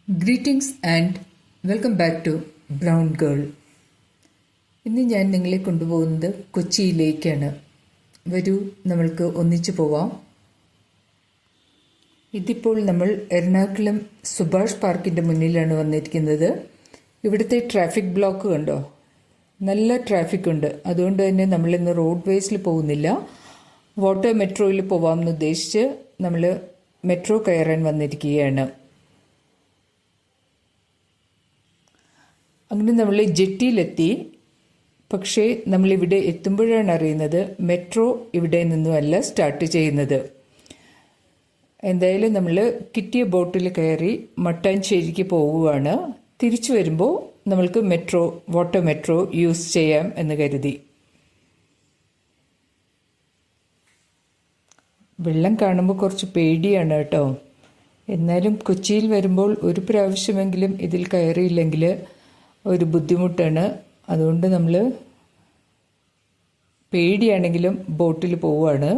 Greetings and welcome back to brown girl. ഇന്ന് ഞാൻ നിങ്ങളെ കൊണ്ടുപോകുന്നത് കൊച്ചിയിലേക്കാണ്. വരൂ, നമ്മൾക്ക് ഒന്നിച്ചു പോവാം. ഇതിപ്പോൾ നമ്മൾ എറണാകുളം സുഭാഷ് പാർക്കിൻ്റെ മുന്നിലാണ് വന്നിരിക്കുന്നത്. ഇവിടുത്തെ ട്രാഫിക് ബ്ലോക്ക് കണ്ടോ? നല്ല ട്രാഫിക് ഉണ്ട്. അതുകൊണ്ട് തന്നെ നമ്മളിന്ന് റോഡ് വേസിൽ പോകുന്നില്ല, വാട്ടർ മെട്രോയിൽ പോവാമെന്ന് ഉദ്ദേശിച്ച് നമ്മൾ മെട്രോ കയറാൻ വന്നിരിക്കുകയാണ്. അങ്ങനെ നമ്മൾ ജെട്ടിയിലെത്തി. പക്ഷേ നമ്മളിവിടെ എത്തുമ്പോഴാണ് അറിയുന്നത് മെട്രോ ഇവിടെ നിന്നുമല്ല സ്റ്റാർട്ട് ചെയ്യുന്നത്. എന്തായാലും നമ്മൾ കിട്ടിയ ബോട്ടിൽ കയറി മട്ടാഞ്ചേരിക്ക് പോവുകയാണ്. തിരിച്ചു വരുമ്പോൾ നമ്മൾക്ക് വാട്ടർ മെട്രോ യൂസ് ചെയ്യാം എന്ന് കരുതി. വെള്ളം കാണുമ്പോൾ കുറച്ച് പേടിയാണ് കേട്ടോ. എന്നാലും കൊച്ചിയിൽ വരുമ്പോൾ ഒരു പ്രാവശ്യമെങ്കിലും ഇതിൽ കയറിയില്ലെങ്കിൽ ഒരു ബുദ്ധിമുട്ടാണ്. അതുകൊണ്ട് നമ്മൾ പേടിയാണെങ്കിലും ബോട്ടിൽ പോവുകയാണ്.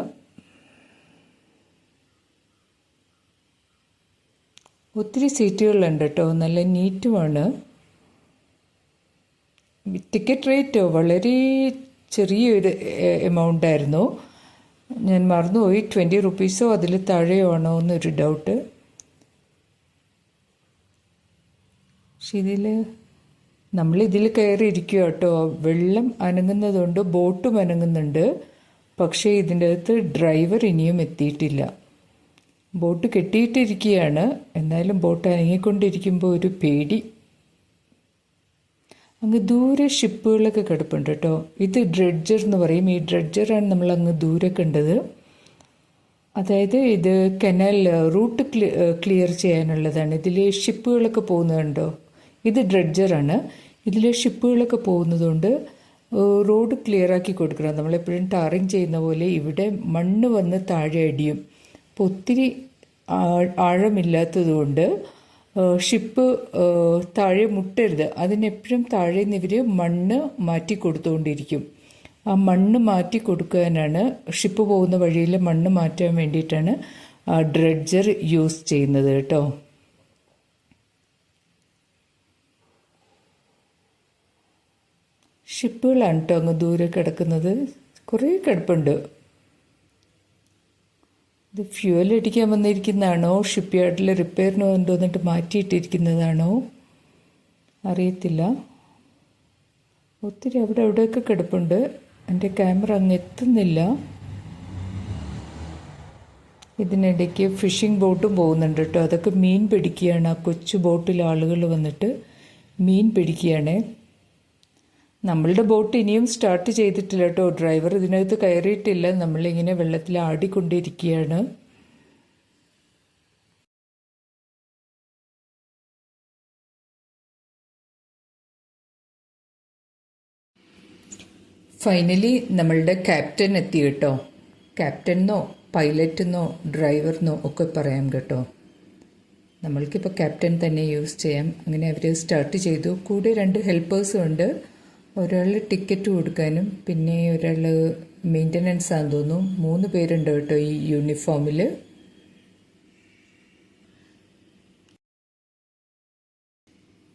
ഒത്തിരി സീറ്റുകളുണ്ട് കേട്ടോ, നല്ല നീറ്റുമാണ്. ടിക്കറ്റ് റേറ്റ് വളരെ ചെറിയൊരു എമൗണ്ട് ആയിരുന്നു. ഞാൻ മറന്നുപോയി, 20 റുപ്പീസോ അതിൽ താഴെയോ ആണോ എന്നൊരു ഡൗട്ട്. പക്ഷെ നമ്മളിതിൽ കയറിയിരിക്കുക കേട്ടോ. വെള്ളം അനങ്ങുന്നതുകൊണ്ട് ബോട്ടും അനങ്ങുന്നുണ്ട്. പക്ഷേ ഇതിൻ്റെ അകത്ത് ഡ്രൈവർ ഇനിയും എത്തിയിട്ടില്ല. ബോട്ട് കെട്ടിയിട്ടിരിക്കുകയാണ്. എന്നാലും ബോട്ട് അനങ്ങിക്കൊണ്ടിരിക്കുമ്പോൾ ഒരു പേടി. അങ്ങ് ദൂരെ ഷിപ്പുകളൊക്കെ കിടപ്പുണ്ട് കേട്ടോ. ഇത് ഡ്രെഡ്ജർ എന്ന് പറയും. ഈ ഡ്രെഡ്ജറാണ് നമ്മൾ അങ്ങ് ദൂരെ കണ്ടത്. അതായത് ഇത് കനാൽ റൂട്ട് ക്ലിയർ ചെയ്യാനുള്ളതാണ്. ഇതിൽ ഷിപ്പുകളൊക്കെ പോകുന്നതുണ്ടോ? ഇത് ഡ്രെഡ്ജറാണ്. ഇതിൽ ഷിപ്പുകളൊക്കെ പോകുന്നതുകൊണ്ട് റോഡ് ക്ലിയറാക്കി കൊടുക്കണം. നമ്മളെപ്പോഴും ടാറിങ് ചെയ്യുന്ന പോലെ ഇവിടെ മണ്ണ് വന്ന് താഴെ അടിയും. അപ്പോൾ ഒത്തിരി ആഴമില്ലാത്തതുകൊണ്ട് ഷിപ്പ് താഴെ മുട്ടരുത്. അതിനെപ്പോഴും താഴെ നിന്ന് ഇവർ മണ്ണ് മാറ്റി കൊടുത്തുകൊണ്ടിരിക്കും. ആ മണ്ണ് മാറ്റി കൊടുക്കാനാണ്, ഷിപ്പ് പോകുന്ന വഴിയിൽ മണ്ണ് മാറ്റാൻ വേണ്ടിയിട്ടാണ് ഡ്രെഡ്ജർ യൂസ് ചെയ്യുന്നത് കേട്ടോ. ഷിപ്പുകളാണ് കേട്ടോ അങ്ങ് ദൂരെ കിടക്കുന്നത്. കുറേ കിടപ്പുണ്ട്. ഇത് ഫ്യൂവൽ അടിക്കാൻ വന്നിരിക്കുന്നതാണോ, ഷിപ്പ് യാർഡിൽ റിപ്പയറിന് വന്നിട്ട് മാറ്റിയിട്ടിരിക്കുന്നതാണോ അറിയത്തില്ല. ഒത്തിരി അവിടെയൊക്കെ കിടപ്പുണ്ട്. എൻ്റെ ക്യാമറ അങ്ങ് എത്തുന്നില്ല. ഇതിനിടയ്ക്ക് ഫിഷിംഗ് ബോട്ടും പോകുന്നുണ്ട് കേട്ടോ. അതൊക്കെ മീൻ പിടിക്കുകയാണ്. ആ കൊച്ചു ബോട്ടിൽ ആളുകൾ വന്നിട്ട് മീൻ പിടിക്കുകയാണ്. നമ്മളുടെ ബോട്ട് ഇനിയും സ്റ്റാർട്ട് ചെയ്തിട്ടില്ല കേട്ടോ. ഡ്രൈവർ ഇതിനകത്ത് കയറിയിട്ടില്ല. നമ്മളിങ്ങനെ വെള്ളത്തിൽ ആടിക്കൊണ്ടിരിക്കുകയാണ്. ഫൈനലി നമ്മളുടെ ക്യാപ്റ്റൻ എത്തി കേട്ടോ. ക്യാപ്റ്റനെന്നോ പൈലറ്റെന്നോ ഡ്രൈവറിനോ ഒക്കെ പറയാം കേട്ടോ. നമ്മൾക്കിപ്പോൾ ക്യാപ്റ്റൻ തന്നെ യൂസ് ചെയ്യാം. അങ്ങനെ അവർ സ്റ്റാർട്ട് ചെയ്തു. കൂടെ 2 ഹെൽപ്പേഴ്സും ഉണ്ട്. ഒരാൾ ടിക്കറ്റ് കൊടുക്കാനും പിന്നെ ഒരാൾ മെയിൻ്റനൻസ് ആണെന്ന് തോന്നുന്നു. 3 പേരുണ്ട് കേട്ടോ ഈ യൂണിഫോമിൽ.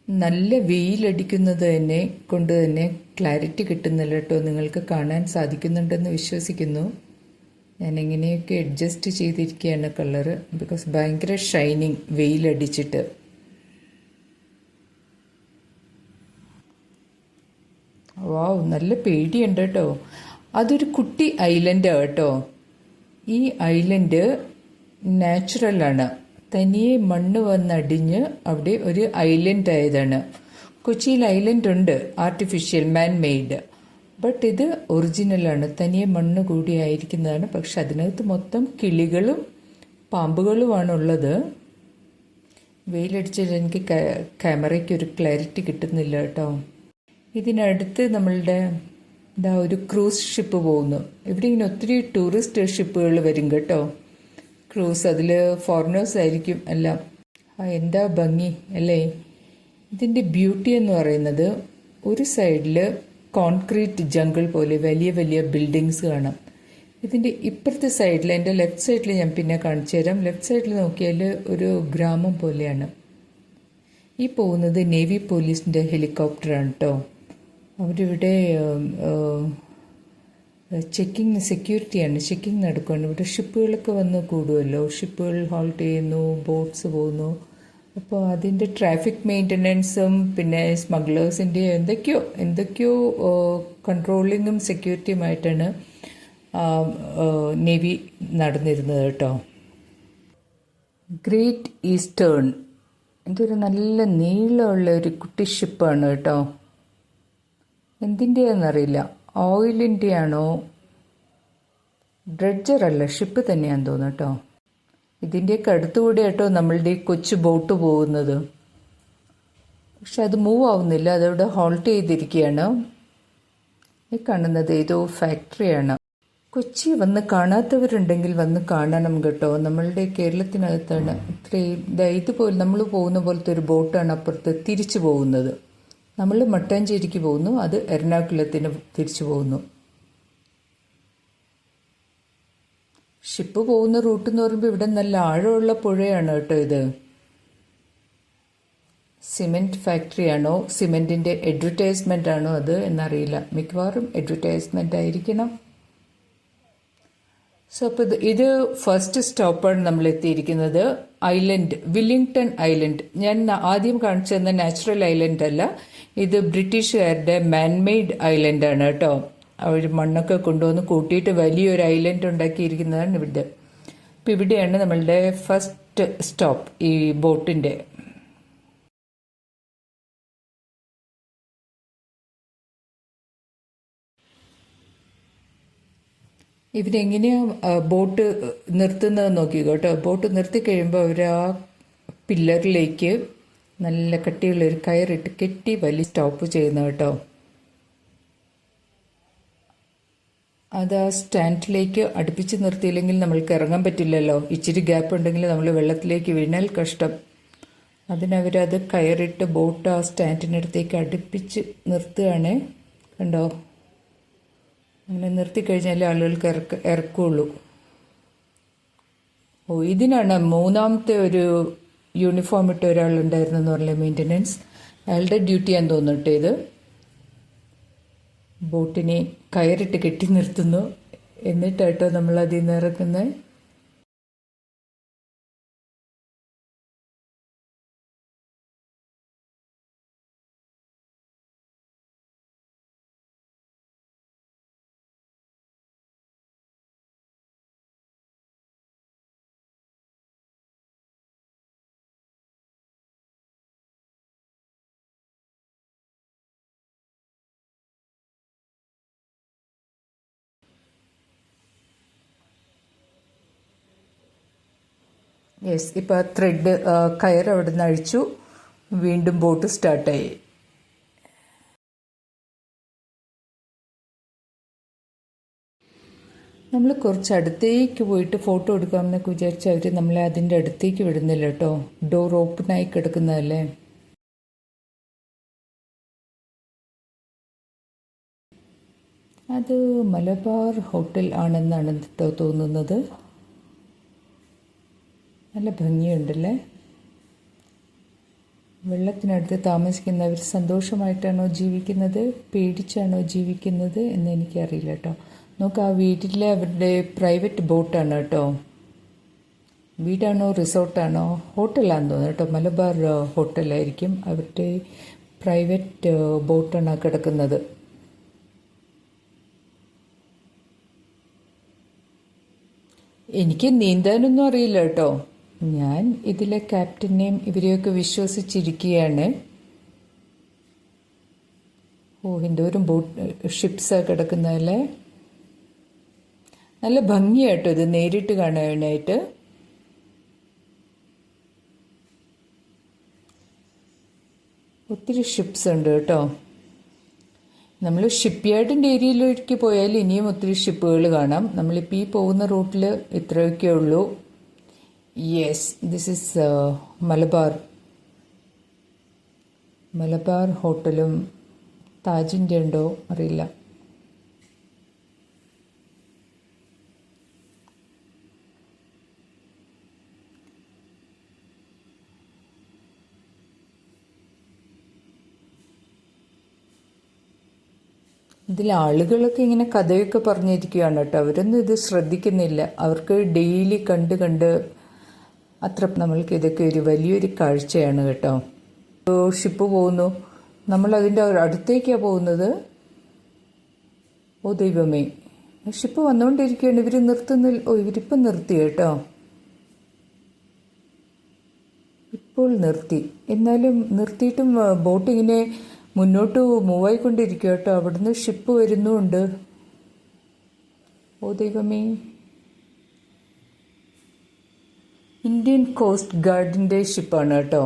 നല്ല വെയിലടിക്കുന്നത് കൊണ്ട് തന്നെ ക്ലാരിറ്റി കിട്ടുന്നില്ല കേട്ടോ. നിങ്ങൾക്ക് കാണാൻ സാധിക്കുന്നുണ്ടെന്ന് വിശ്വസിക്കുന്നു. ഞാൻ എങ്ങനെയൊക്കെ അഡ്ജസ്റ്റ് ചെയ്തിരിക്കുകയാണ് കളറ്. ബിക്കോസ് ഭയങ്കര ഷൈനിങ് വെയിലടിച്ചിട്ട്. വാവ്, നല്ല പേടിയുണ്ട് കേട്ടോ. അതൊരു കുട്ടി ഐലൻഡാണ് കേട്ടോ. ഈ ഐലൻഡ് നാച്ചുറലാണ്. തനിയെ മണ്ണ് വന്നടിഞ്ഞ് അവിടെ ഒരു ഐലൻഡ് ആയതാണ്. കൊച്ചിയിൽ ഐലൻഡ് ഉണ്ട്, ആർട്ടിഫിഷ്യൽ മാൻ മെയ്ഡ്. ബട്ട് ഇത് ഒറിജിനലാണ്, തനിയെ മണ്ണ് കൂടി ആയിരിക്കുന്നതാണ്. പക്ഷെ അതിനകത്ത് മൊത്തം കിളികളും പാമ്പുകളുമാണുള്ളത്. വെയിലടിച്ചാൽ എനിക്ക് ക്യാമറയ്ക്ക് ഒരു ക്ലാരിറ്റി കിട്ടുന്നില്ല കേട്ടോ. ഇതിനടുത്ത് നമ്മളുടെ ഒരു ക്രൂസ് ഷിപ്പ് പോകുന്നു. ഇവിടെ ഇങ്ങനെ ഒത്തിരി ടൂറിസ്റ്റ് ഷിപ്പുകൾ വരും കേട്ടോ. ക്രൂസ്, അതിൽ ഫോറിനേഴ്സ് ആയിരിക്കും എല്ലാം. എന്താ ഭംഗി അല്ലേ. ഇതിൻ്റെ ബ്യൂട്ടി എന്ന് പറയുന്നത് ഒരു സൈഡിൽ കോൺക്രീറ്റ് ജംഗിൾ പോലെ വലിയ വലിയ ബിൽഡിങ്സ് കാണാം. ഇതിൻ്റെ ഇപ്പുറത്തെ സൈഡിൽ, എൻ്റെ ലെഫ്റ്റ് സൈഡിൽ ഞാൻ പിന്നെ കാണിച്ചു തരാം. ലെഫ്റ്റ് സൈഡിൽ നോക്കിയാൽ ഒരു ഗ്രാമം പോലെയാണ്. ഈ പോകുന്നത് നേവി പോലീസിൻ്റെ ഹെലികോപ്റ്ററാണ് കേട്ടോ. അവരിവിടെ ചെക്കിങ് സെക്യൂരിറ്റിയാണ്, ചെക്കിങ് നടക്കുകയാണ്. ഇവിടെ ഷിപ്പുകളൊക്കെ വന്ന് കൂടുമല്ലോ, ഷിപ്പുകൾ ഹോൾട്ട് ചെയ്യുന്നു, ബോട്ട്സ് പോകുന്നു. അപ്പോൾ അതിൻ്റെ ട്രാഫിക് മെയിൻ്റനൻസും പിന്നെ സ്മഗ്ലേഴ്സിൻ്റെ എന്തൊക്കെയോ കൺട്രോളിങ്ങും സെക്യൂരിറ്റിയുമായിട്ടാണ് നേവി നടന്നിരുന്നത് കേട്ടോ. ഗ്രേറ്റ് ഈസ്റ്റേൺ ഇതൊരു നല്ല നീളമുള്ള ഒരു കുട്ടി ഷിപ്പാണ് കേട്ടോ. എന്തിൻ്റെയാണെന്നറിയില്ല, ഓയിലിൻ്റെ ആണോ, ഡ്രഡ്ജറല്ല, ഷിപ്പ് തന്നെയാണെന്ന് തോന്നുന്നു കേട്ടോ. ഇതിൻ്റെയൊക്കെ അടുത്തുകൂടെ കേട്ടോ നമ്മളുടെ ഈ കൊച്ചു ബോട്ട് പോകുന്നത്. പക്ഷെ അത് മൂവ് ആവുന്നില്ല, അതവിടെ ഹോൾട്ട് ചെയ്തിരിക്കുകയാണ്. ഈ കാണുന്നത് ഏതോ ഫാക്ടറിയാണ്. കൊച്ചി വന്ന് കാണാത്തവരുണ്ടെങ്കിൽ വന്ന് കാണണം കേട്ടോ. നമ്മളുടെ കേരളത്തിനകത്താണ് ഇത്രയും ഇതുപോലെ നമ്മൾ പോകുന്ന പോലത്തെ ഒരു ബോട്ടാണ് അപ്പുറത്ത് തിരിച്ചു പോകുന്നത്. നമ്മൾ മട്ടാഞ്ചേരിക്ക് പോകുന്നു, അത് എറണാകുളത്തിന് തിരിച്ചു പോകുന്നു. ഷിപ്പ് പോകുന്ന റൂട്ട് എന്ന് പറയുമ്പോൾ ഇവിടെ നല്ല ആഴമുള്ള പുഴയാണ് കേട്ടോ ഇത്. സിമെൻറ്റ് ഫാക്ടറിയാണോ സിമെൻറ്റിൻ്റെ അഡ്വർടൈസ്മെൻ്റ് ആണോ അത് എന്നറിയില്ല, മിക്കവാറും അഡ്വർടൈസ്മെൻ്റ് ആയിരിക്കണം. സോ അപ്പോൾ ഇത് ഫസ്റ്റ് സ്റ്റോപ്പാണ് നമ്മൾ എത്തിയിരിക്കുന്നത്. Island Willingdon island. ഞാൻ ആദ്യം കാണിച്ചു തന്ന നാച്ചുറൽ ഐലൻഡ് അല്ല, ഇത് ബ്രിട്ടീഷുകാരുടെ മാൻമെയ്ഡ് ഐലൻഡാണ് കേട്ടോ. അവർ മണ്ണൊക്കെ കൊണ്ടുവന്ന് കൂട്ടിയിട്ട് വലിയൊരു ഐലൻഡ് ഉണ്ടാക്കിയിരിക്കുന്നതാണ് ഇവിടെ. അപ്പം ഇവിടെയാണ് നമ്മളുടെ ഫസ്റ്റ് സ്റ്റോപ്പ് ഈ ബോട്ടിൻ്റെ. ഇവരെങ്ങനെയാണ് ബോട്ട് നിർത്തുന്നത് നോക്കി കേട്ടോ. ബോട്ട് നിർത്തി കഴിയുമ്പോൾ അവർ ആ പില്ലറിലേക്ക് നല്ല കട്ടിയുള്ള ഒരു കയറിട്ട് കെട്ടി വലിയ സ്റ്റോപ്പ് ചെയ്യുന്ന കേട്ടോ. അത് ആ സ്റ്റാൻഡിലേക്ക് അടുപ്പിച്ച് നിർത്തിയില്ലെങ്കിൽ നമ്മൾക്ക് ഇറങ്ങാൻ പറ്റില്ലല്ലോ. ഇച്ചിരി ഗ്യാപ്പ് ഉണ്ടെങ്കിൽ നമ്മൾ വെള്ളത്തിലേക്ക് വീണാൽ കഷ്ടം. അതിനവരത് കയറിട്ട് ബോട്ട് ആ സ്റ്റാൻഡിനടുത്തേക്ക് അടുപ്പിച്ച് നിർത്തുകയാണേ. കണ്ടോ, അങ്ങനെ നിർത്തിക്കഴിഞ്ഞാൽ ആളുകൾക്ക് ഇറക്കുള്ളൂ. ഇതിനാണ് മൂന്നാമത്തെ ഒരു യൂണിഫോം ഇട്ട ഒരാളുണ്ടായിരുന്നെന്ന് പറഞ്ഞ മെയിൻ്റനൻസ്. അയാളുടെ ഡ്യൂട്ടിയാന്ന് തോന്നിട്ട് ഇത്. ബോട്ടിനെ കയറിട്ട് കെട്ടി നിർത്തുന്നു, എന്നിട്ടാട്ടോ നമ്മൾ അതിൽ നിന്ന് ഇറക്കുന്നത്. യെസ്, ഇപ്പോൾ ത്രെഡ് കയർ അവിടെ നിന്ന് അഴിച്ചു, വീണ്ടും ബോട്ട് സ്റ്റാർട്ടായി. നമ്മൾ കുറച്ച് അടുത്തേക്ക് പോയിട്ട് ഫോട്ടോ എടുക്കാമെന്നൊക്കെ വിചാരിച്ചാൽ അവർ നമ്മളെ അതിൻ്റെ അടുത്തേക്ക് വിടുന്നില്ല കേട്ടോ. ഡോർ ഓപ്പണായി കിടക്കുന്നതല്ലേ. അത് മലബാർ ഹോട്ടൽ ആണെന്നാണ് കേട്ടോ തോന്നുന്നത്. നല്ല ഭംഗിയുണ്ടല്ലേ. വെള്ളത്തിനടുത്ത് താമസിക്കുന്നവർ സന്തോഷമായിട്ടാണോ ജീവിക്കുന്നത്, പേടിച്ചാണോ ജീവിക്കുന്നത് എന്ന് എനിക്കറിയില്ല കേട്ടോ. നമുക്ക് ആ വീട്ടിലെ അവരുടെ പ്രൈവറ്റ് ബോട്ടാണ് കേട്ടോ. വീടാണോ റിസോർട്ടാണോ ഹോട്ടലാണെന്ന് തോന്നുന്നു കേട്ടോ. മലബാർ ഹോട്ടലായിരിക്കും. അവരുടെ പ്രൈവറ്റ് ബോട്ടാണ് കിടക്കുന്നത്. എനിക്ക് നീന്താനൊന്നും അറിയില്ല കേട്ടോ. ഞാൻ ഇതിലെ ക്യാപ്റ്റനെയും ഇവരെയൊക്കെ വിശ്വസിച്ചിരിക്കുകയാണ്. എന്തോരം ഷിപ്സാണ് കിടക്കുന്നതല്ലേ. നല്ല ഭംഗിയായിട്ടോ ഇത് നേരിട്ട് കാണാനായിട്ട്. ഒത്തിരി ഷിപ്സ് ഉണ്ട് കേട്ടോ. നമ്മൾ ഷിപ്പ് യാർഡിൻ്റെ ഏരിയയിലേക്ക് പോയാൽ ഇനിയും ഒത്തിരി ഷിപ്പുകൾ കാണാം. നമ്മളിപ്പോൾ ഈ പോകുന്ന റൂട്ടിൽ ഇത്രയൊക്കെ ഉള്ളൂ. യെസ്, ദിസ് ഈസ് മലബാർ ഹോട്ടലും താജിൻ്റെ ഉണ്ടോ അറിയില്ല. ഇതിൽ ആളുകളൊക്കെ ഇങ്ങനെ കഥയൊക്കെ പറഞ്ഞിരിക്കുകയാണ് കേട്ടോ. അവരൊന്നും ഇത് ശ്രദ്ധിക്കുന്നില്ല. അവർക്ക് ഡെയിലി കണ്ട് കണ്ട് അത്ര നമ്മൾക്ക് ഇതൊക്കെ ഒരു വലിയൊരു കാഴ്ചയാണ് കേട്ടോ. ഷിപ്പ് പോകുന്നു, നമ്മൾ അതിൻ്റെ അടുത്തേക്കാണ് പോകുന്നത്. ഓ ദൈവമേ, ഷിപ്പ് വന്നുകൊണ്ടിരിക്കുകയാണ്. ഇവർ നിർത്തുന്നില്ല. ഓ, ഇവരിപ്പം നിർത്തി കേട്ടോ, ഇപ്പോൾ നിർത്തി. എന്നാലും നിർത്തിയിട്ടും ബോട്ട് ഇങ്ങനെ മുന്നോട്ട് മൂവായിക്കൊണ്ടിരിക്കുക കേട്ടോ. അവിടുന്ന് ഷിപ്പ് വരുന്നുമുണ്ട്. ഓ ദൈവമേ, ഇന്ത്യൻ കോസ്റ്റ് ഗാർഡിൻ്റെ ഷിപ്പാണ് കേട്ടോ.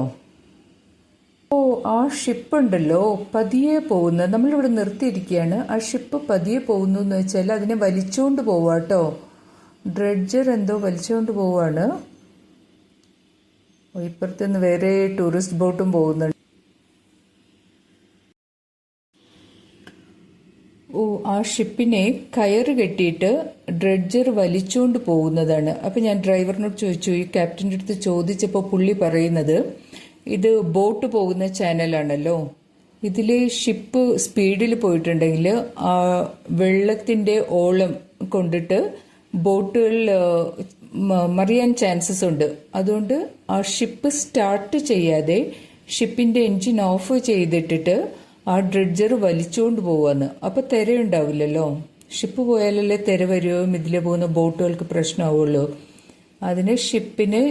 ഓ, ആ ഷിപ്പ് ഉണ്ടല്ലോ പതിയെ പോകുന്നത്. നമ്മളിവിടെ നിർത്തിയിരിക്കുകയാണ്. ആ ഷിപ്പ് പതിയെ പോകുന്നു എന്ന് വെച്ചാൽ അതിനെ വലിച്ചുകൊണ്ട് പോവാട്ടോ. ഡ്രെഡ്ജർ എന്തോ വലിച്ചുകൊണ്ട് പോവാണ്. ഇപ്പുറത്തുനിന്ന് വേറെ ടൂറിസ്റ്റ് ബോട്ടും പോകുന്നുണ്ട്. ഓ, ആ ഷിപ്പിനെ കയറ് കെട്ടിയിട്ട് ഡ്രെഡ്ജർ വലിച്ചുകൊണ്ട് പോകുന്നതാണ്. അപ്പം ഞാൻ ഡ്രൈവറിനോട് ചോദിച്ചു, ഈ ക്യാപ്റ്റൻ്റെ അടുത്ത് ചോദിച്ചപ്പോൾ പുള്ളി പറയുന്നത് ഇത് ബോട്ട് പോകുന്ന ചാനലാണല്ലോ. ഇതിൽ ഷിപ്പ് സ്പീഡിൽ പോയിട്ടുണ്ടെങ്കിൽ ആ വെള്ളത്തിൻ്റെ ഓളം കൊണ്ടിട്ട് ബോട്ടുകൾ മറിയാൻ ചാൻസസ് ഉണ്ട്. അതുകൊണ്ട് ആ ഷിപ്പ് സ്റ്റാർട്ട് ചെയ്യാതെ ഷിപ്പിൻ്റെ എൻജിൻ ഓഫ് ചെയ്തിട്ടിട്ട് ആ ഡ്രെഡ്ജർ വലിച്ചുകൊണ്ട് പോവാന്ന്. അപ്പോൾ തിരയുണ്ടാവില്ലല്ലോ. ഷിപ്പ് പോയാലല്ലേ തിര വരുകയും ഇതിലെ പോകുന്ന ബോട്ടുകൾക്ക് പ്രശ്നമാവുള്ളൂ. അതിന് ഷിപ്പിന്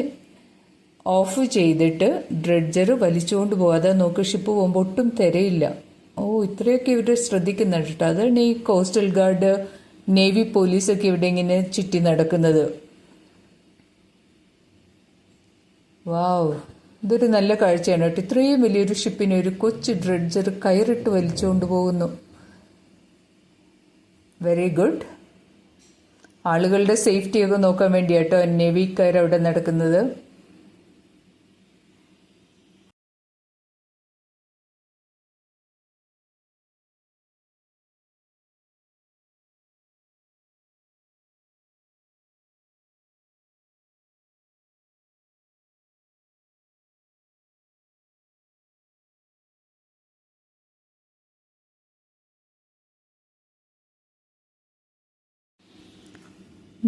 ഓഫ് ചെയ്തിട്ട് ഡ്രെഡ്ജർ വലിച്ചുകൊണ്ട് പോകാതെ നോക്ക്, ഷിപ്പ് പോകുമ്പോൾ ഒട്ടും തിരയില്ല. ഓ, ഇത്രയൊക്കെ ഇവർ ശ്രദ്ധിക്കുന്നുണ്ട് കേട്ടോ. അതാണ് ഈ കോസ്റ്റൽ ഗാർഡ്, നേവി പോലീസൊക്കെ ഇവിടെ ഇങ്ങനെ ചുറ്റി നടക്കുന്നത്. വാവ്, ഇതൊരു നല്ല കാഴ്ചയാണ് കേട്ടോ. ഇത്രയും വലിയൊരു ഷിപ്പിനെ ഒരു കൊച്ചു ഡ്രെഡ്ജർ കയറിട്ട് വലിച്ചുകൊണ്ട് പോകുന്നു. Very good. ആളുകളുടെ സേഫ്റ്റിയൊക്കെ നോക്കാൻ വേണ്ടിയാട്ടോ നേവിക്കാർ അവിടെ നടക്കുന്നത്.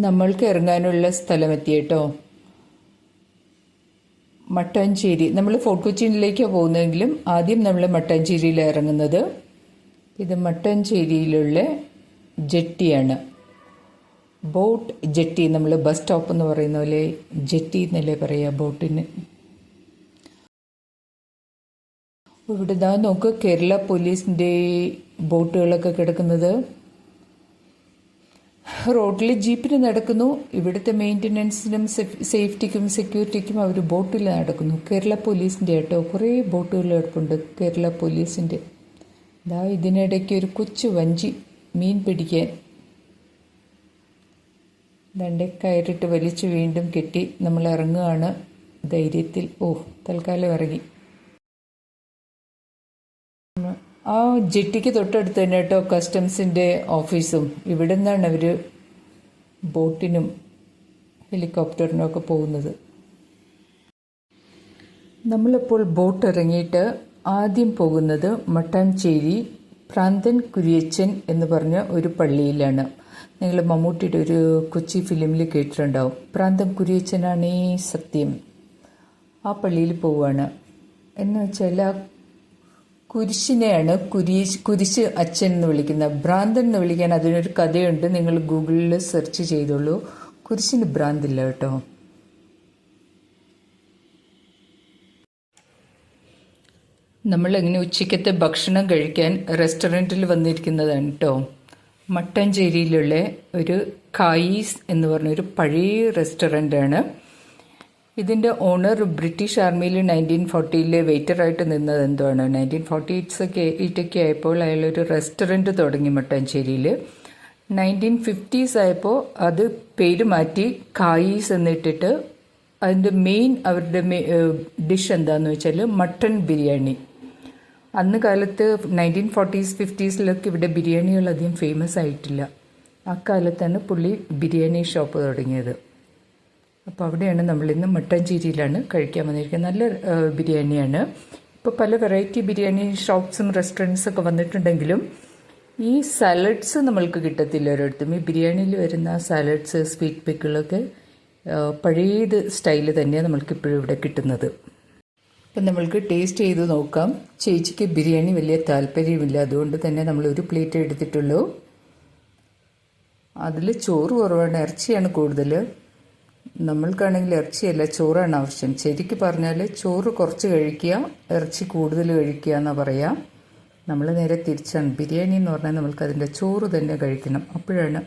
നമ്മൾക്ക് ഇറങ്ങാനുള്ള സ്ഥലമെത്തി കേട്ടോ. മട്ടാഞ്ചേരി. നമ്മൾ ഫോർട്ട് കൊച്ചിയിലേക്കാണ് പോകുന്നതെങ്കിലും ആദ്യം നമ്മൾ മട്ടാഞ്ചേരിയിലാണ് ഇറങ്ങുന്നത്. ഇത് മട്ടാഞ്ചേരിയിലുള്ള ജെട്ടിയാണ്. Boat jetty. നമ്മൾ ബസ് സ്റ്റോപ്പ് എന്ന് പറയുന്ന പോലെ ജെട്ടി എന്നല്ലേ പറയുക ബോട്ടിന്. ഇവിടെ ദാ നോക്ക്, കേരള പോലീസിൻ്റെ ബോട്ടുകളൊക്കെ കിടക്കുന്നത്. റോഡിൽ ജീപ്പിന് നടക്കുന്നു. ഇവിടുത്തെ മെയിൻ്റനൻസിനും സേഫ്റ്റിക്കും സെക്യൂരിറ്റിക്കും അവർ ബോട്ടിൽ നടക്കുന്നു. കേരള പോലീസിൻ്റെ കേട്ടോ, കുറേ ബോട്ടുകൾ കിടപ്പുണ്ട് കേരള പോലീസിൻ്റെ. ഇതാ ഇതിനിടയ്ക്ക് ഒരു കൊച്ചു വഞ്ചി മീൻ പിടിക്കാൻ ദണ്ടെ കയറിട്ട് വലിച്ച് വീണ്ടും കെട്ടി നമ്മൾ ഇറങ്ങുകയാണ് ധൈര്യത്തിൽ. ഓ, തൽക്കാലം ഇറങ്ങി. ആ ജെട്ടിക്ക് തൊട്ടടുത്ത് തന്നെ കേട്ടോ കസ്റ്റംസിൻ്റെ ഓഫീസും. ഇവിടെ നിന്നാണ് അവർ ബോട്ടിനും ഹെലികോപ്റ്ററിനും ഒക്കെ പോകുന്നത്. നമ്മളിപ്പോൾ ബോട്ട് ഇറങ്ങിയിട്ട് ആദ്യം പോകുന്നത് മട്ടാഞ്ചേരി പ്രാന്തൻ കുരിയച്ചൻ എന്ന് പറഞ്ഞ ഒരു പള്ളിയിലാണ്. നിങ്ങൾ മമ്മൂട്ടിയുടെ ഒരു കൊച്ചി ഫിലിമിൽ കേട്ടിട്ടുണ്ടാവും, പ്രാന്തൻ കുരിയച്ചനാണേ സത്യം. ആ പള്ളിയിൽ പോവുകയാണ്. എന്ന് വെച്ചാൽ ആ കുരിശിനെയാണ് കുരിശ് അച്ഛൻ എന്ന് വിളിക്കുന്നത്. ഭ്രാന്തൻ എന്ന് വിളിക്കാൻ അതിനൊരു കഥയുണ്ട്. നിങ്ങൾ ഗൂഗിളിൽ സെർച്ച് ചെയ്തോളൂ. കുരിശിന് ഭ്രാന്തില്ല കേട്ടോ. നമ്മളിങ്ങനെ ഉച്ചയ്ക്കത്തെ ഭക്ഷണം കഴിക്കാൻ റെസ്റ്റോറൻറ്റിൽ വന്നിരിക്കുന്നതാണ് കേട്ടോ. മട്ടാഞ്ചേരിയിലുള്ള ഒരു കായീസ് എന്ന് പറഞ്ഞൊരു പഴയ റെസ്റ്റോറൻ്റാണ്. ഇതിൻ്റെ ഓണർ ബ്രിട്ടീഷ് ആർമിയിൽ 1940 വെയിറ്ററായിട്ട് നിന്നത് എന്താണ്. 1948 ആയപ്പോൾ അയാളൊരു റെസ്റ്റോറൻറ്റ് തുടങ്ങി മട്ടാഞ്ചേരിയിൽ. 1950s ആയപ്പോൾ അത് പേര് മാറ്റി കായീസ് എന്നിട്ടിട്ട് അതിൻ്റെ മെയിൻ അവരുടെ ഡിഷ് എന്താണെന്ന് വെച്ചാൽ മട്ടൺ ബിരിയാണി. അന്ന് കാലത്ത് 1940s 50s ഇവിടെ ബിരിയാണികൾ അധികം ഫേമസ് ആയിട്ടില്ല. അക്കാലത്താണ് പുള്ളി ബിരിയാണി ഷോപ്പ് തുടങ്ങിയത്. അപ്പോൾ അവിടെയാണ് നമ്മളിന്ന് മട്ടാഞ്ചേരിയിലാണ് കഴിക്കാൻ വന്നിരിക്കുന്നത്. നല്ല ബിരിയാണിയാണ്. ഇപ്പോൾ പല വെറൈറ്റി ബിരിയാണി ഷോപ്സും റെസ്റ്റോറൻറ്റ്സൊക്കെ വന്നിട്ടുണ്ടെങ്കിലും ഈ സാലഡ്സ് നമ്മൾക്ക് കിട്ടത്തില്ല ഒരിടത്തും. ഈ ബിരിയാണിയിൽ വരുന്ന സാലഡ്സ്, സ്വീറ്റ് പിക്കിളൊക്കെ പഴയത് സ്റ്റൈല് തന്നെയാണ് നമ്മൾക്കിപ്പോഴും ഇവിടെ കിട്ടുന്നത്. അപ്പം നമ്മൾക്ക് ടേസ്റ്റ് ചെയ്ത് നോക്കാം. ചേച്ചിക്ക് ബിരിയാണി വലിയ താല്പര്യമില്ല, അതുകൊണ്ട് തന്നെ നമ്മൾ ഒരു പ്ലേറ്റ് എടുത്തിട്ടുള്ളൂ. അതിൽ ചോറ് കുറവാണ്, ഇറച്ചിയാണ് കൂടുതൽ. നമ്മൾക്കാണെങ്കിൽ ഇറച്ചിയല്ല ചോറാണ് ആവശ്യം. ശരിക്കും പറഞ്ഞാൽ ചോറ് കുറച്ച് കഴിക്കുക, ഇറച്ചി കൂടുതൽ കഴിക്കുക എന്നാണ് പറയാം. നമ്മൾ നേരെ തിരിച്ചാണ്. ബിരിയാണി എന്ന് പറഞ്ഞാൽ നമ്മൾക്ക് അതിൻ്റെ ചോറ് തന്നെ കഴിക്കണം, അപ്പോഴാണ്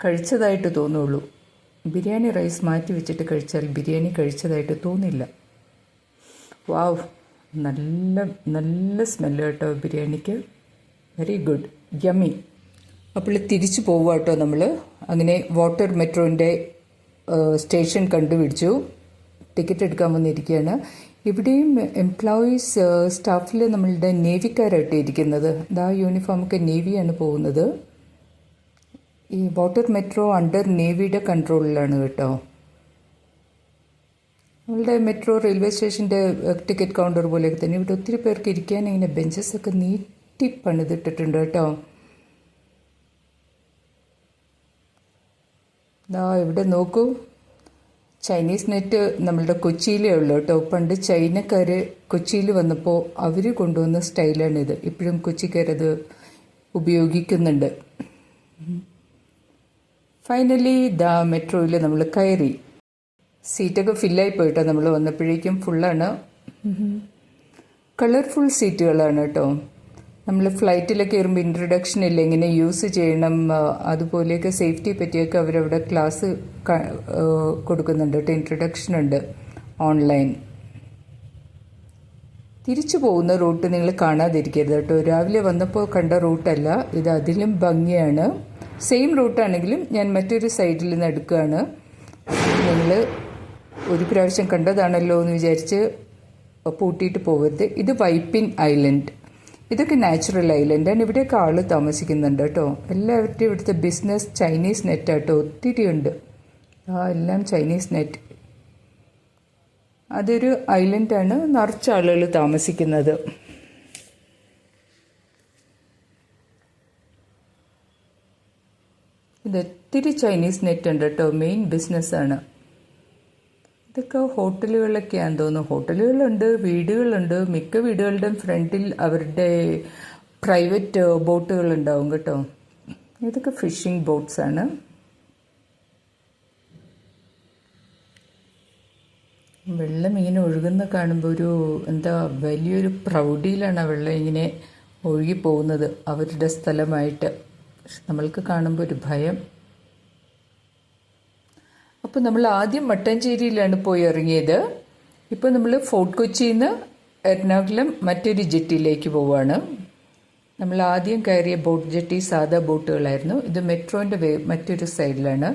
കഴിച്ചതായിട്ട് തോന്നുള്ളൂ. ബിരിയാണി റൈസ് മാറ്റി വെച്ചിട്ട് കഴിച്ചാൽ ബിരിയാണി കഴിച്ചതായിട്ട് തോന്നില്ല. വാവ്, നല്ല നല്ല സ്മെല്ല് കേട്ടോ ബിരിയാണിക്ക്. Very good, yummy. അപ്പോൾ തിരിച്ചു പോവുക കേട്ടോ നമ്മൾ. അങ്ങനെ വാട്ടർ മെട്രോൻ്റെ സ്റ്റേഷൻ കണ്ടുപിടിച്ചു. ടിക്കറ്റ് എടുക്കാൻ വന്നിരിക്കുകയാണ്. ഇവിടെയും എംപ്ലോയീസ് സ്റ്റാഫിൽ നമ്മളുടെ നേവിക്കാരായിട്ട് ഇരിക്കുന്നത്. ഇതാ യൂണിഫോമൊക്കെ നേവിയാണ് പോകുന്നത്. ഈ വാട്ടർ മെട്രോ അണ്ടർ നേവിയുടെ കൺട്രോളിലാണ് കേട്ടോ. നമ്മളുടെ മെട്രോ റെയിൽവേ സ്റ്റേഷൻ്റെ ടിക്കറ്റ് കൗണ്ടർ പോലെയൊക്കെ തന്നെ ഇവിടെ ഒത്തിരി പേർക്ക് ഇരിക്കാൻ ഇങ്ങനെ ബെഞ്ചസൊക്കെ നീട്ടി പണിതിട്ടിട്ടുണ്ട് കേട്ടോ. ഇവിടെ നോക്കൂ, ചൈനീസ് നെറ്റ് നമ്മളുടെ കൊച്ചിയിലേ ഉള്ളൂ കേട്ടോ. പണ്ട് ചൈനക്കാർ കൊച്ചിയിൽ വന്നപ്പോൾ അവർ കൊണ്ടുവന്ന സ്റ്റൈലാണിത്. ഇപ്പോഴും കൊച്ചിക്കാരത് ഉപയോഗിക്കുന്നുണ്ട്. ഫൈനലി മെട്രോയിൽ നമ്മൾ കയറി. സീറ്റൊക്കെ ഫില്ലായി പോയിട്ടോ, നമ്മൾ വന്നപ്പോഴേക്കും ഫുള്ളാണ്. കളർഫുൾ സീറ്റുകളാണ് കേട്ടോ. നമ്മൾ ഫ്ലൈറ്റിലൊക്കെ കയറുമ്പോൾ ഇൻട്രൊഡക്ഷൻ ഇല്ല, എങ്ങനെ യൂസ് ചെയ്യണം, അതുപോലെയൊക്കെ സേഫ്റ്റിയെ പറ്റിയൊക്കെ അവരവിടെ ക്ലാസ് കൊടുക്കുന്നുണ്ട് കേട്ടോ. ഇൻട്രൊഡക്ഷൻ ഉണ്ട് ഓൺലൈൻ. തിരിച്ചു പോകുന്ന റൂട്ട് നിങ്ങൾ കാണാതിരിക്കരുത് കേട്ടോ. രാവിലെ വന്നപ്പോൾ കണ്ട റൂട്ടല്ല ഇത്, അതിലും ഭംഗിയാണ്. സെയിം റൂട്ടാണെങ്കിലും ഞാൻ മറ്റൊരു സൈഡിൽ നിന്ന് എടുക്കുകയാണ്. നിങ്ങൾ ഒരു പ്രാവശ്യം കണ്ടതാണല്ലോ എന്ന് വിചാരിച്ച് പൂട്ടിയിട്ട് പോകരുത്. ഇത് വൈപ്പിൻ ഐലൻഡ്. ഇതൊക്കെ നാച്ചുറൽ ഐലൻഡാണ്. ഇവിടെയൊക്കെ ആൾ താമസിക്കുന്നുണ്ട് കേട്ടോ. എല്ലാവരുടെയും ഇവിടുത്തെ ബിസിനസ് ചൈനീസ് നെറ്റാട്ടോ, ഒത്തിരി ഉണ്ട്. എല്ലാം ചൈനീസ് നെറ്റ്. അതൊരു ഐലൻഡാണ്, നിറച്ച ആളുകൾ താമസിക്കുന്നത്. ഇത് ഒത്തിരി ചൈനീസ് നെറ്റ് ഉണ്ട് കേട്ടോ. മെയിൻ ബിസിനസ്സാണ്. ഇതൊക്കെ ഹോട്ടലുകളിലൊക്കെയാണെന്ന് തോന്നുന്നു. ഹോട്ടലുകളുണ്ട്, വീടുകളുണ്ട്. മിക്ക വീടുകളുടെയും ഫ്രണ്ടിൽ അവരുടെ പ്രൈവറ്റ് ബോട്ടുകളുണ്ടാവും കേട്ടോ. ഇതൊക്കെ ഫിഷിംഗ് ബോട്ട്സാണ്. വെള്ളം ഇങ്ങനെ ഒഴുകുന്ന കാണുമ്പോൾ ഒരു വലിയൊരു പ്രൗഢിയിലാണ് ആ വെള്ളം ഇങ്ങനെ ഒഴുകി പോകുന്നത്, അവരുടെ സ്ഥലമായിട്ട്. നമ്മൾക്ക് കാണുമ്പോൾ ഒരു ഭയം. അപ്പോൾ നമ്മൾ ആദ്യം മട്ടാഞ്ചേരിയിലാണ് പോയി ഇറങ്ങിയത്. ഇപ്പോൾ നമ്മൾ ഫോർട്ട് കൊച്ചിയിൽ നിന്ന് എറണാകുളം മറ്റൊരു ജെട്ടിയിലേക്ക് പോവുകയാണ്. നമ്മൾ ആദ്യം കയറിയ ബോട്ട് ജെട്ടി സാധാ ബോട്ടുകളായിരുന്നു. ഇത് മെട്രോൻ്റെ മറ്റൊരു സൈഡിലാണ്.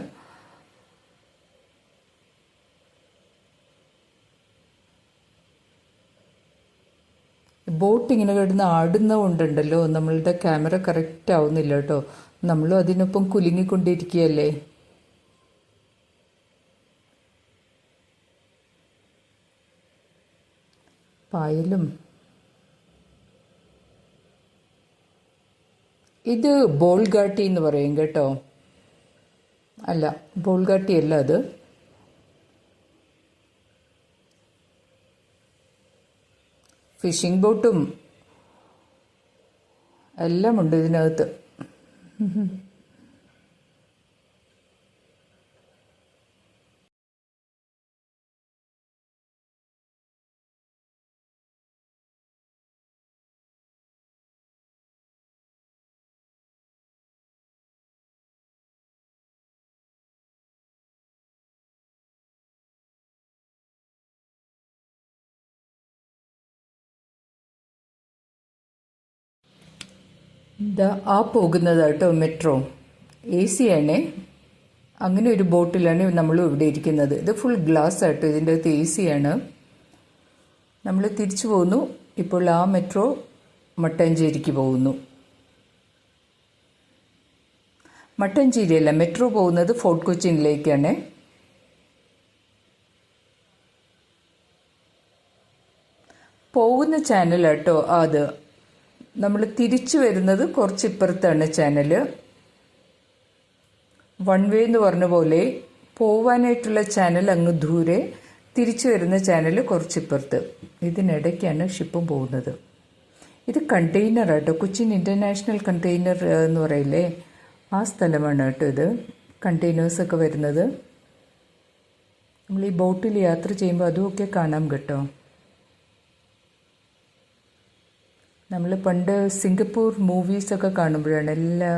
ബോട്ട് ഇങ്ങനെ കിടന്ന് ആടുന്നതുകൊണ്ടുണ്ടല്ലോ നമ്മളുടെ ക്യാമറ കറക്റ്റ് ആവുന്നില്ല കേട്ടോ. നമ്മളും അതിനൊപ്പം കുലുങ്ങിക്കൊണ്ടിരിക്കുകയല്ലേ. പായലും. ഇത് ബോൾഗാട്ടി എന്ന് പറയും കേട്ടോ. അല്ല, ബോൾഗാട്ടി അല്ല, അത് ഫിഷിംഗ് ബോട്ടും എല്ലാം ഉണ്ട് ഇതിനകത്ത്. ആ പോകുന്നത് കേട്ടോ മെട്രോ. AC ആണേ. അങ്ങനെ ഒരു ബോട്ടിലാണ് നമ്മളും ഇവിടെ ഇരിക്കുന്നത്. ഇത് ഫുൾ ഗ്ലാസ് ആട്ടോ, ഇതിൻ്റെ അകത്ത് AC ആണ്. നമ്മൾ തിരിച്ചു പോകുന്നു. ഇപ്പോൾ ആ മെട്രോ മട്ടാഞ്ചേരിക്ക് പോകുന്നു. മട്ടാഞ്ചേരിയല്ല, മെട്രോ പോകുന്നത് ഫോർട്ട് കൊച്ചിയിലേക്കാണ്. പോകുന്ന ചാനൽ കേട്ടോ അത്. നമ്മൾ തിരിച്ചു വരുന്നത് കുറച്ച് ഇപ്പുറത്താണ് ചാനൽ. വൺ വേ എന്ന് പറഞ്ഞ പോലെ പോവാനായിട്ടുള്ള ചാനൽ അങ്ങ് ദൂരെ, തിരിച്ചു വരുന്ന ചാനൽ കുറച്ചിപ്പുറത്ത്. ഇതിനിടയ്ക്കാണ് ഷിപ്പും പോകുന്നത്. ഇത് കണ്ടെയ്നർ കേട്ടോ, കൊച്ചിൻ ഇൻ്റർനാഷണൽ കണ്ടെയ്നർ എന്ന് പറയില്ലേ, ആ സ്ഥലമാണ് കേട്ടോ ഇത്. കണ്ടെയ്നേഴ്സൊക്കെ വരുന്നത് നമ്മൾ ഈ ബോട്ടിൽ യാത്ര ചെയ്യുമ്പോൾ അതുമൊക്കെ കാണാം കേട്ടോ. നമ്മൾ പണ്ട് സിംഗപ്പൂർ മൂവീസൊക്കെ കാണുമ്പോഴാണ്, എല്ലാ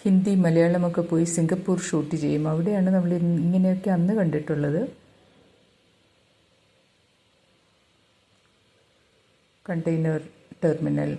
ഹിന്ദി മലയാളമൊക്കെ പോയി സിംഗപ്പൂർ ഷൂട്ട് ചെയ്യും, അവിടെയാണ് നമ്മൾ ഇങ്ങനെയൊക്കെ അന്ന് കണ്ടിട്ടുള്ളത്. Container terminal.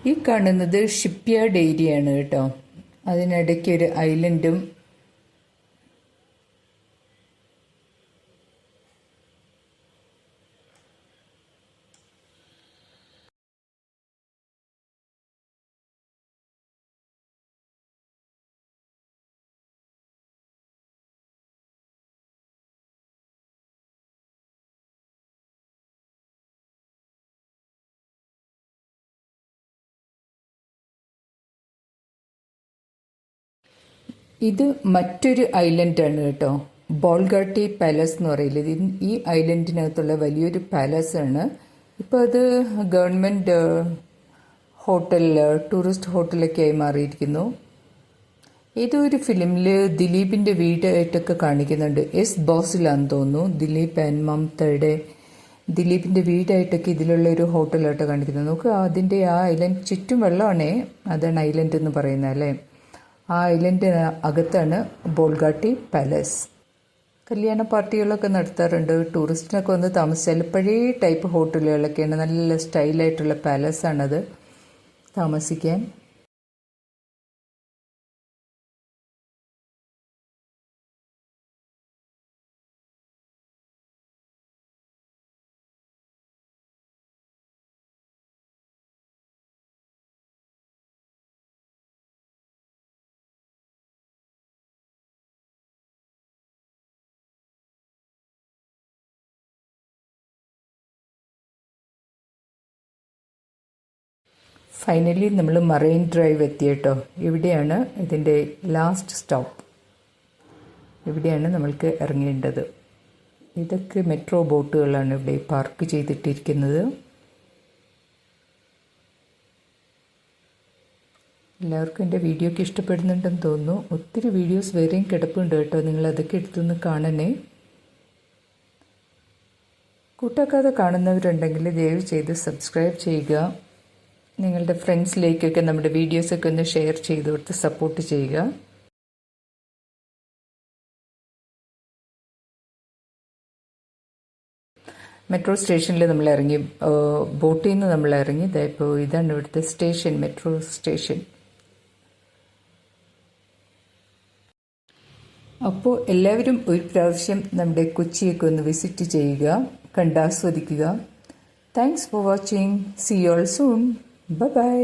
ഈ കാണുന്നത് ഷിപ്പ് യാർഡ് ഏരിയ ആണ് കേട്ടോ. അതിനിടയ്ക്ക് ഒരു ഐലൻഡും ഇത് മറ്റൊരു ഐലൻഡാണ് കേട്ടോ, ബോൾഗാട്ടി പാലസ് എന്ന് പറയില്ല. ഈ ഐലൻഡിനകത്തുള്ള വലിയൊരു പാലസാണ്. ഇപ്പോൾ അത് ഗവൺമെൻറ് ഹോട്ടൽ, ടൂറിസ്റ്റ് ഹോട്ടലൊക്കെ ആയി മാറിയിരിക്കുന്നു. ഏതോ ഒരു ഫിലിമിൽ ദിലീപിൻ്റെ വീടായിട്ടൊക്കെ കാണിക്കുന്നുണ്ട്. എസ് ബോസിലാന്ന് തോന്നുന്നു, ദിലീപ് ആൻഡ് മമതയുടെ ദിലീപിൻ്റെ വീടായിട്ടൊക്കെ ഇതിലുള്ള ഒരു ഹോട്ടലായിട്ട് കാണിക്കുന്നത്. നോക്കുക, അതിൻ്റെ ആ ഐലൻഡ് ചുറ്റും വെള്ളമാണേ, അതാണ് ഐലൻഡ് എന്ന് പറയുന്നത് അല്ലേ. ആ ഐലൻഡിന് അകത്താണ് ബോൾഗാട്ടി പാലസ്. കല്യാണ പാർട്ടികളൊക്കെ നടത്താറുണ്ട്. ടൂറിസ്റ്റിനൊക്കെ വന്ന് താമസിച്ചാൽ പഴയ ടൈപ്പ് ഹോട്ടലുകളൊക്കെയാണ്. നല്ല സ്റ്റൈലായിട്ടുള്ള പാലസാണത് താമസിക്കാൻ. ഫൈനലി നമ്മൾ മറൈൻ ഡ്രൈവ് എത്തി കേട്ടോ. ഇവിടെയാണ് ഇതിൻ്റെ ലാസ്റ്റ് സ്റ്റോപ്പ്. ഇവിടെയാണ് നമ്മൾക്ക് ഇറങ്ങേണ്ടത്. ഇതൊക്കെ മെട്രോ ബോട്ടുകളാണ് ഇവിടെ പാർക്ക് ചെയ്തിട്ടിരിക്കുന്നത്. എല്ലാവർക്കും എൻ്റെ വീഡിയോ ഒക്കെ ഇഷ്ടപ്പെടുന്നുണ്ടെന്ന് തോന്നുന്നു. ഒത്തിരി വീഡിയോസ് വേറെയും കിടപ്പുണ്ട് കേട്ടോ, നിങ്ങൾ അതൊക്കെ എടുത്തൊന്ന് കാണണേ. കൂട്ടാക്കാതെ കാണുന്നവരുണ്ടെങ്കിൽ ദയവ് ചെയ്ത് സബ്സ്ക്രൈബ് ചെയ്യുക. നിങ്ങളുടെ ഫ്രണ്ട്സിലേക്കൊക്കെ നമ്മുടെ വീഡിയോസൊക്കെ ഒന്ന് ഷെയർ ചെയ്ത് കൊടുത്ത് സപ്പോർട്ട് ചെയ്യുക. മെട്രോ സ്റ്റേഷനിൽ നമ്മൾ ഇറങ്ങി, ബോട്ടിൽ നിന്ന് നമ്മൾ ഇറങ്ങി. ഇപ്പോൾ ഇതാണ് ഇവിടുത്തെ സ്റ്റേഷൻ, മെട്രോ സ്റ്റേഷൻ. അപ്പോൾ എല്ലാവരും ഒരു പ്രാവശ്യം നമ്മുടെ കൊച്ചിയൊക്കെ ഒന്ന് വിസിറ്റ് ചെയ്യുക, കണ്ടാസ്വദിക്കുക. Thanks for watching. See you all soon. Bye by.